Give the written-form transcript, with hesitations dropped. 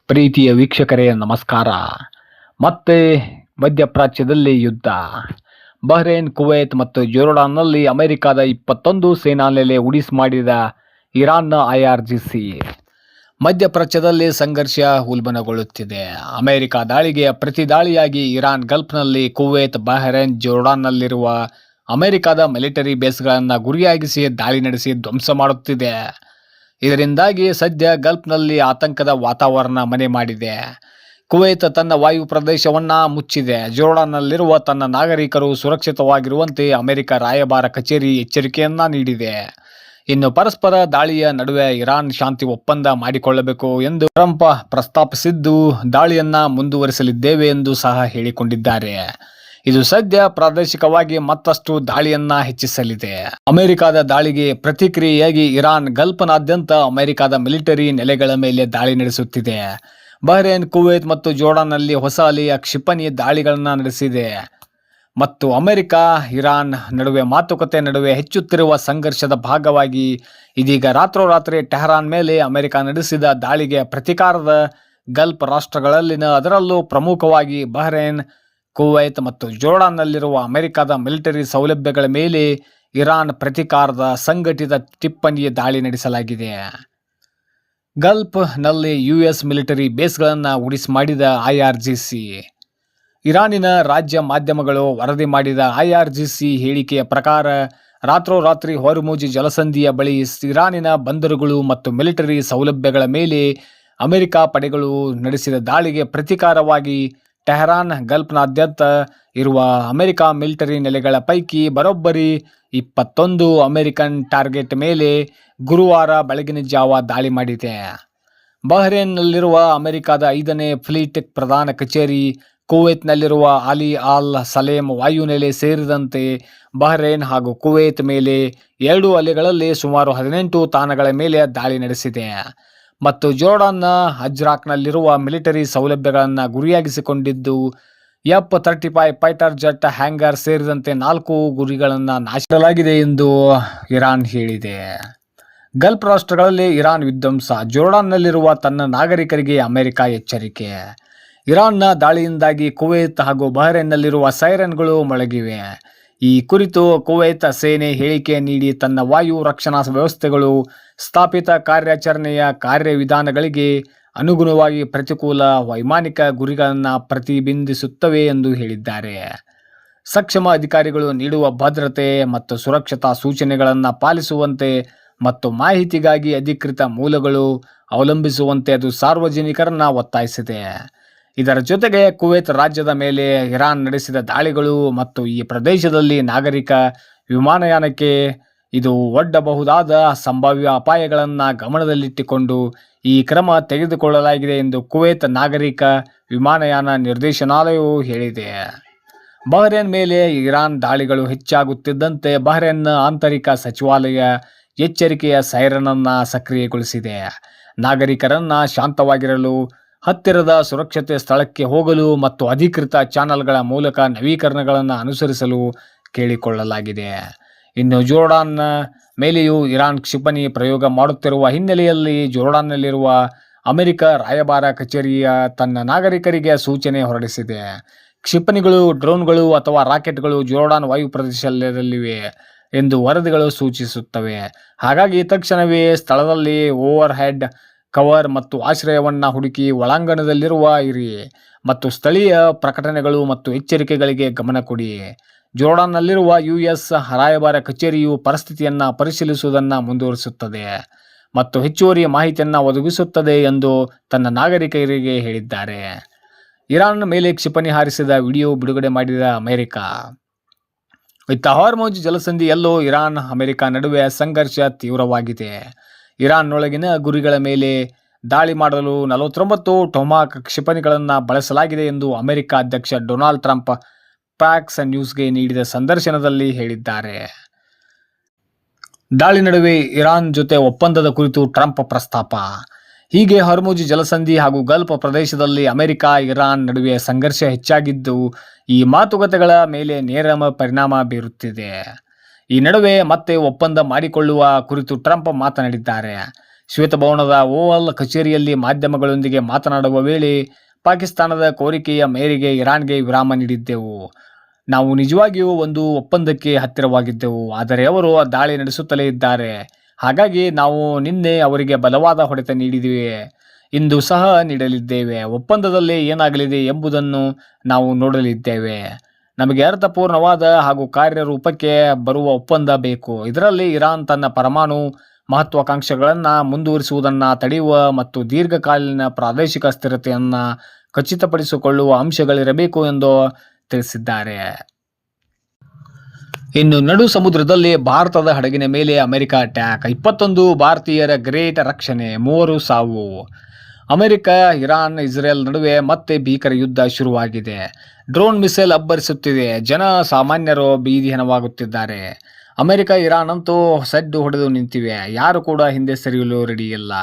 ಪ್ರೀತಿಯ ವೀಕ್ಷಕರೇ ನಮಸ್ಕಾರ. ಮತ್ತೆ ಮಧ್ಯಪ್ರಾಚ್ಯದಲ್ಲಿ ಯುದ್ಧ. ಬಹ್ರೇನ್, ಕುವೈತ್ ಮತ್ತು ಜೋರ್ಡಾನ್ನಲ್ಲಿ ಅಮೆರಿಕದ 21 ಸೇನಾ ನೆಲೆ ಉಡಿಸ್ ಮಾಡಿದ ಇರಾನ್ನ IRGC. ಮಧ್ಯಪ್ರಾಚ್ಯದಲ್ಲಿ ಸಂಘರ್ಷ ಉಲ್ಬಣಗೊಳ್ಳುತ್ತಿದೆ. ಅಮೆರಿಕ ದಾಳಿಗೆ ಪ್ರತಿದಾಳಿಯಾಗಿ ಇರಾನ್ ಗಲ್ಫ್ನಲ್ಲಿ ಕುವೈತ್, ಬಹ್ರೇನ್, ಜೋರ್ಡಾನ್ನಲ್ಲಿರುವ ಅಮೆರಿಕದ ಮಿಲಿಟರಿ ಬೇಸ್ಗಳನ್ನು ಗುರಿಯಾಗಿಸಿ ದಾಳಿ ನಡೆಸಿ ಧ್ವಂಸ ಮಾಡುತ್ತಿದೆ. ಇದರಿಂದಾಗಿ ಸದ್ಯ ಗಲ್ಫ್ನಲ್ಲಿ ಆತಂಕದ ವಾತಾವರಣ ಮನೆ ಮಾಡಿದೆ. ಕುವೈತ್ ತನ್ನ ವಾಯು ಪ್ರದೇಶವನ್ನು ಮುಚ್ಚಿದೆ. ಜೋರ್ಡಾನ್ನಲ್ಲಿರುವ ತನ್ನ ನಾಗರಿಕರು ಸುರಕ್ಷಿತವಾಗಿರುವಂತೆ ಅಮೆರಿಕ ರಾಯಭಾರ ಕಚೇರಿ ಎಚ್ಚರಿಕೆಯನ್ನ ನೀಡಿದೆ. ಇನ್ನು ಪರಸ್ಪರ ದಾಳಿಯ ನಡುವೆ ಇರಾನ್ ಶಾಂತಿ ಒಪ್ಪಂದ ಮಾಡಿಕೊಳ್ಳಬೇಕು ಎಂದು ಟ್ರಂಪ್ ಪ್ರಸ್ತಾಪಿಸಿದ್ದು, ದಾಳಿಯನ್ನ ಮುಂದುವರಿಸಲಿದ್ದೇವೆ ಎಂದು ಸಹ ಹೇಳಿಕೊಂಡಿದ್ದಾರೆ. ಇದು ಸದ್ಯ ಪ್ರಾದೇಶಿಕವಾಗಿ ಮತ್ತಷ್ಟು ದಾಳಿಯನ್ನ ಹೆಚ್ಚಿಸಲಿದೆ. ಅಮೆರಿಕದ ದಾಳಿಗೆ ಪ್ರತಿಕ್ರಿಯೆಯಾಗಿ ಇರಾನ್ ಗಲ್ಫ್ನಾದ್ಯಂತ ಅಮೆರಿಕದ ಮಿಲಿಟರಿ ನೆಲೆಗಳ ಮೇಲೆ ದಾಳಿ ನಡೆಸುತ್ತಿದೆ. ಬಹ್ರೇನ್, ಕುವೈತ್ ಮತ್ತು ಜೋರ್ಡಾನ್ನಲ್ಲಿ ಹೊಸ ಅಲೆಯ ಕ್ಷಿಪಣಿ ದಾಳಿಗಳನ್ನು ನಡೆಸಿದೆ. ಮತ್ತು ಅಮೆರಿಕ, ಇರಾನ್ ನಡುವೆ ಮಾತುಕತೆ ನಡುವೆ ಹೆಚ್ಚುತ್ತಿರುವ ಸಂಘರ್ಷದ ಭಾಗವಾಗಿ ಇದೀಗ ರಾತ್ರೋರಾತ್ರಿ ಟೆಹರಾನ್ ಮೇಲೆ ಅಮೆರಿಕ ನಡೆಸಿದ ದಾಳಿಗೆ ಪ್ರತೀಕಾರದ ಗಲ್ಫ್ ರಾಷ್ಟ್ರಗಳಲ್ಲಿನ, ಅದರಲ್ಲೂ ಪ್ರಮುಖವಾಗಿ ಬಹ್ರೇನ್, ಕುವೈತ್ ಮತ್ತು ಜೋರ್ಡಾನ್ನಲ್ಲಿರುವ ಅಮೆರಿಕದ ಮಿಲಿಟರಿ ಸೌಲಭ್ಯಗಳ ಮೇಲೆ ಇರಾನ್ ಪ್ರತೀಕಾರದ ಸಂಘಟಿತ ಟಿಪ್ಪಣಿ ದಾಳಿ ನಡೆಸಲಾಗಿದೆ. ಗಲ್ಫ್ ನಲ್ಲಿ US ಮಿಲಿಟರಿ ಬೇಸ್ಗಳನ್ನು ಉಡಿಸ್ ಮಾಡಿದ IRGC. ಇರಾನಿನ ರಾಜ್ಯ ಮಾಧ್ಯಮಗಳು ವರದಿ ಮಾಡಿದ IRGC ಹೇಳಿಕೆಯ ಪ್ರಕಾರ, ರಾತ್ರೋರಾತ್ರಿ ಹೊರ್ಮುಜ್ ಜಲಸಂಧಿಯ ಬಳಿ ಇರಾನಿನ ಬಂದರುಗಳು ಮತ್ತು ಮಿಲಿಟರಿ ಸೌಲಭ್ಯಗಳ ಮೇಲೆ ಅಮೆರಿಕ ಪಡೆಗಳು ನಡೆಸಿದ ದಾಳಿಗೆ ಪ್ರತೀಕಾರವಾಗಿ ಟೆಹರಾನ್ ಗಲ್ಫ್ನಾದ್ಯಂತ ಇರುವ ಅಮೆರಿಕ ಮಿಲಿಟರಿ ನೆಲೆಗಳ ಪೈಕಿ ಬರೋಬ್ಬರಿ 21 ಅಮೆರಿಕನ್ ಟಾರ್ಗೆಟ್ ಮೇಲೆ ಗುರುವಾರ ಬೆಳಗಿನ ಜಾವ ದಾಳಿ ಮಾಡಿದೆ. ಬಹ್ರೇನ್ನಲ್ಲಿರುವ ಅಮೆರಿಕದ 5ನೇ ಫ್ಲೀಟ್ ಪ್ರಧಾನ ಕಚೇರಿ, ಕುವೈತ್ನಲ್ಲಿರುವ ಅಲಿ ಅಲ್ ಸಲೇಮ್ ವಾಯುನೆಲೆ ಸೇರಿದಂತೆ ಬಹ್ರೇನ್ ಹಾಗೂ ಕುವೈತ್ ಮೇಲೆ 2 ಅಲೆಗಳಲ್ಲಿ ಸುಮಾರು 18 ತಾಣಗಳ ಮೇಲೆ ದಾಳಿ ನಡೆಸಿದೆ. ಮತ್ತು ಜೋರ್ಡಾನ್ನ ಅಜ್ರಾಕ್ನಲ್ಲಿರುವ ಮಿಲಿಟರಿ ಸೌಲಭ್ಯಗಳನ್ನು ಗುರಿಯಾಗಿಸಿಕೊಂಡಿದ್ದು, F-35 ಫೈಟರ್ ಜೆಟ್ ಹ್ಯಾಂಗರ್ ಸೇರಿದಂತೆ 4 ಗುರಿಗಳನ್ನು ನಾಶಿಸಲಾಗಿದೆ ಎಂದು ಇರಾನ್ ಹೇಳಿದೆ. ಗಲ್ಫ್ ರಾಷ್ಟ್ರಗಳಲ್ಲಿ ಇರಾನ್ ವಿಧ್ವಂಸ, ಜೋರ್ಡಾನ್ನಲ್ಲಿರುವ ತನ್ನ ನಾಗರಿಕರಿಗೆ ಅಮೆರಿಕ ಎಚ್ಚರಿಕೆ. ಇರಾನ್ನ ದಾಳಿಯಿಂದಾಗಿ ಕುವೈತ್ ಹಾಗೂ ಬಹ್ರೇನ್ನಲ್ಲಿರುವ ಸೈರನ್ಗಳು ಮೊಳಗಿವೆ. ಈ ಕುರಿತು ಕುವೈತ್ ಸೇನೆ ಹೇಳಿಕೆ ನೀಡಿ, ತನ್ನ ವಾಯು ರಕ್ಷಣಾ ವ್ಯವಸ್ಥೆಗಳು ಸ್ಥಾಪಿತ ಕಾರ್ಯಾಚರಣೆಯ ಕಾರ್ಯವಿಧಾನಗಳಿಗೆ ಅನುಗುಣವಾಗಿ ಪ್ರತಿಕೂಲ ವೈಮಾನಿಕ ಗುರಿಗಳನ್ನು ಪ್ರತಿಬಿಂಬಿಸುತ್ತವೆ ಎಂದು ಹೇಳಿದ್ದಾರೆ. ಸಕ್ಷಮ ಅಧಿಕಾರಿಗಳು ನೀಡುವ ಭದ್ರತೆ ಮತ್ತು ಸುರಕ್ಷತಾ ಸೂಚನೆಗಳನ್ನು ಪಾಲಿಸುವಂತೆ ಮತ್ತು ಮಾಹಿತಿಗಾಗಿ ಅಧಿಕೃತ ಮೂಲಗಳು ಅವಲಂಬಿಸುವಂತೆ ಅದು ಸಾರ್ವಜನಿಕರನ್ನ ಒತ್ತಾಯಿಸಿದೆ. ಇದರ ಜೊತೆಗೆ ಕುವೈತ್ ರಾಜ್ಯದ ಮೇಲೆ ಇರಾನ್ ನಡೆಸಿದ ದಾಳಿಗಳು ಮತ್ತು ಈ ಪ್ರದೇಶದಲ್ಲಿ ನಾಗರಿಕ ವಿಮಾನಯಾನಕ್ಕೆ ಇದು ಒಡ್ಡಬಹುದಾದ ಸಂಭಾವ್ಯ ಅಪಾಯಗಳನ್ನು ಗಮನದಲ್ಲಿಟ್ಟುಕೊಂಡು ಈ ಕ್ರಮ ತೆಗೆದುಕೊಳ್ಳಲಾಗಿದೆ ಎಂದು ಕುವೈತ್ ನಾಗರಿಕ ವಿಮಾನಯಾನ ನಿರ್ದೇಶನಾಲಯವು ಹೇಳಿದೆ. ಬಹ್ರೇನ್ ಮೇಲೆ ಇರಾನ್ ದಾಳಿಗಳು ಹೆಚ್ಚಾಗುತ್ತಿದ್ದಂತೆ ಬಹ್ರೇನ್ನ ಆಂತರಿಕ ಸಚಿವಾಲಯ ಎಚ್ಚರಿಕೆಯ ಸೈರನನ್ನ ಸಕ್ರಿಯಗೊಳಿಸಿದೆ. ನಾಗರಿಕರನ್ನ ಶಾಂತವಾಗಿರಲು, ಹತ್ತಿರದ ಸುರಕ್ಷತೆ ಸ್ಥಳಕ್ಕೆ ಹೋಗಲು ಮತ್ತು ಅಧಿಕೃತ ಚಾನೆಲ್ಗಳ ಮೂಲಕ ನವೀಕರಣಗಳನ್ನು ಅನುಸರಿಸಲು ಕೇಳಿಕೊಳ್ಳಲಾಗಿದೆ. ಇನ್ನು ಜೋರ್ಡಾನ್ನ ಮೇಲೆಯೂ ಇರಾನ್ ಕ್ಷಿಪಣಿ ಪ್ರಯೋಗ ಮಾಡುತ್ತಿರುವ ಹಿನ್ನೆಲೆಯಲ್ಲಿ ಜೋರ್ಡಾನ್ನಲ್ಲಿರುವ ಅಮೆರಿಕ ರಾಯಭಾರ ಕಚೇರಿಯ ತನ್ನ ನಾಗರಿಕರಿಗೆ ಸೂಚನೆ ಹೊರಡಿಸಿದೆ. ಕ್ಷಿಪಣಿಗಳು, ಡ್ರೋನ್ಗಳು ಅಥವಾ ರಾಕೆಟ್ಗಳು ಜೋರ್ಡಾನ್ ವಾಯು ಪ್ರದೇಶದಲ್ಲಿವೆ ಎಂದು ವರದಿಗಳು ಸೂಚಿಸುತ್ತವೆ. ಹಾಗಾಗಿ ತಕ್ಷಣವೇ ಸ್ಥಳದಲ್ಲಿ ಓವರ್ ಹೆಡ್ ಕವರ್ ಮತ್ತು ಆಶ್ರಯವನ್ನ ಹುಡುಕಿ ಒಳಾಂಗಣದಲ್ಲಿರುವ ಇರಿ ಮತ್ತು ಸ್ಥಳೀಯ ಪ್ರಕಟಣೆಗಳು ಮತ್ತು ಎಚ್ಚರಿಕೆಗಳಿಗೆ ಗಮನ ಕೊಡಿ. ಜೋರ್ಡಾನ್ನಲ್ಲಿರುವ US ರಾಯಭಾರ ಕಚೇರಿಯು ಪರಿಸ್ಥಿತಿಯನ್ನು ಪರಿಶೀಲಿಸುವುದನ್ನು ಮುಂದುವರಿಸುತ್ತದೆ ಮತ್ತು ಹೆಚ್ಚುವರಿ ಮಾಹಿತಿಯನ್ನು ಒದಗಿಸುತ್ತದೆ ಎಂದು ತನ್ನ ನಾಗರಿಕರಿಗೆ ಹೇಳಿದ್ದಾರೆ. ಇರಾನ್ ಮೇಲೆ ಕ್ಷಿಪಣಿ ಹಾರಿಸಿದ ವಿಡಿಯೋ ಬಿಡುಗಡೆ ಮಾಡಿದ ಅಮೆರಿಕ. ಹಾರ್ಮುಜ್ ಜಲಸಂಧಿಯಲ್ಲೂ ಇರಾನ್ ಅಮೆರಿಕ ನಡುವೆ ಸಂಘರ್ಷ ತೀವ್ರವಾಗಿದೆ. ಇರಾನ್ನೊಳಗಿನ ಗುರಿಗಳ ಮೇಲೆ ದಾಳಿ ಮಾಡಲು 49 ಟೊಮಾಕ್ ಕ್ಷಿಪಣಿಗಳನ್ನು ಬಳಸಲಾಗಿದೆ ಎಂದು ಅಮೆರಿಕ ಅಧ್ಯಕ್ಷ ಡೊನಾಲ್ಡ್ ಟ್ರಂಪ್ ಫಾಕ್ಸ್ ನ್ಯೂಸ್ಗೆ ನೀಡಿದ ಸಂದರ್ಶನದಲ್ಲಿ ಹೇಳಿದ್ದಾರೆ. ದಾಳಿ ನಡುವೆ ಇರಾನ್ ಜೊತೆ ಒಪ್ಪಂದದ ಕುರಿತು ಟ್ರಂಪ್ ಪ್ರಸ್ತಾಪ. ಹೀಗೆ ಹಾರ್ಮುಜ್ ಜಲಸಂಧಿ ಹಾಗೂ ಗಲ್ಫ್ ಪ್ರದೇಶದಲ್ಲಿ ಅಮೆರಿಕ, ಇರಾನ್ ನಡುವೆ ಸಂಘರ್ಷ ಹೆಚ್ಚಾಗಿದ್ದು, ಈ ಮಾತುಕತೆಗಳ ಮೇಲೆ ನೇರ ಪರಿಣಾಮ ಬೀರುತ್ತಿದೆ. ಈ ನಡುವೆ ಮತ್ತೆ ಒಪ್ಪಂದ ಮಾಡಿಕೊಳ್ಳುವ ಕುರಿತು ಟ್ರಂಪ್ ಮಾತನಾಡಿದ್ದಾರೆ. ಶ್ವೇತಭವನದ ಓವಲ್ ಕಚೇರಿಯಲ್ಲಿ ಮಾಧ್ಯಮಗಳೊಂದಿಗೆ ಮಾತನಾಡುವ ವೇಳೆ ಪಾಕಿಸ್ತಾನದ ಕೋರಿಕೆಯ ಮೇರೆಗೆ ಇರಾನ್ಗೆ ವಿರಾಮ ನೀಡಿದ್ದೆವು. ನಾವು ನಿಜವಾಗಿಯೂ ಒಂದು ಒಪ್ಪಂದಕ್ಕೆ ಹತ್ತಿರವಾಗಿದ್ದೆವು, ಆದರೆ ಅವರು ದಾಳಿ ನಡೆಸುತ್ತಲೇ ಇದ್ದಾರೆ. ಹಾಗಾಗಿ ನಾವು ನಿನ್ನೆ ಅವರಿಗೆ ಬಲವಾದ ಹೊಡೆತ ನೀಡಿದ್ದೇವೆ, ಇಂದು ಸಹ ನೀಡಲಿದ್ದೇವೆ. ಒಪ್ಪಂದದಲ್ಲಿ ಏನಾಗಲಿದೆ ಎಂಬುದನ್ನು ನಾವು ನೋಡಲಿದ್ದೇವೆ. ನಮಗೆ ಅರ್ಥಪೂರ್ಣವಾದ ಹಾಗೂ ಕಾರ್ಯರೂಪಕ್ಕೆ ಬರುವ ಒಪ್ಪಂದ ಬೇಕು. ಇದರಲ್ಲಿ ಇರಾನ್ ತನ್ನ ಪರಮಾಣು ಮಹತ್ವಾಕಾಂಕ್ಷೆಗಳನ್ನು ಮುಂದುವರಿಸುವುದನ್ನು ತಡೆಯುವ ಮತ್ತು ದೀರ್ಘಕಾಲೀನ ಪ್ರಾದೇಶಿಕ ಸ್ಥಿರತೆಯನ್ನು ಖಚಿತಪಡಿಸಿಕೊಳ್ಳುವ ಅಂಶಗಳಿರಬೇಕು ಎಂದು ತಿಳಿಸಿದ್ದಾರೆ. ಇನ್ನು ನಡು ಸಮುದ್ರದಲ್ಲಿ ಭಾರತದ ಹಡಗಿನ ಮೇಲೆ ಅಮೆರಿಕ ಅಟ್ಯಾಕ್, 21 ಭಾರತೀಯರ ಗ್ರೇಟ್ ರಕ್ಷಣೆ, 3 ಸಾವು. ಅಮೆರಿಕ, ಇರಾನ್, ಇಸ್ರೇಲ್ ನಡುವೆ ಮತ್ತೆ ಭೀಕರ ಯುದ್ಧ ಶುರುವಾಗಿದೆ. ಡ್ರೋನ್ ಮಿಸೈಲ್ ಅಬ್ಬರಿಸುತ್ತಿದೆ. ಜನ ಸಾಮಾನ್ಯರು ಬೀದಿಹೆನವಾಗುತ್ತಿದ್ದಾರೆ. ಅಮೆರಿಕ, ಇರಾನ್ ಅಂತೂ ಸಡ್ಡು ಹೊಡೆದು ನಿಂತಿವೆ. ಯಾರು ಕೂಡ ಹಿಂದೆ ಸರಿಯಲು ರೆಡಿ ಇಲ್ಲ.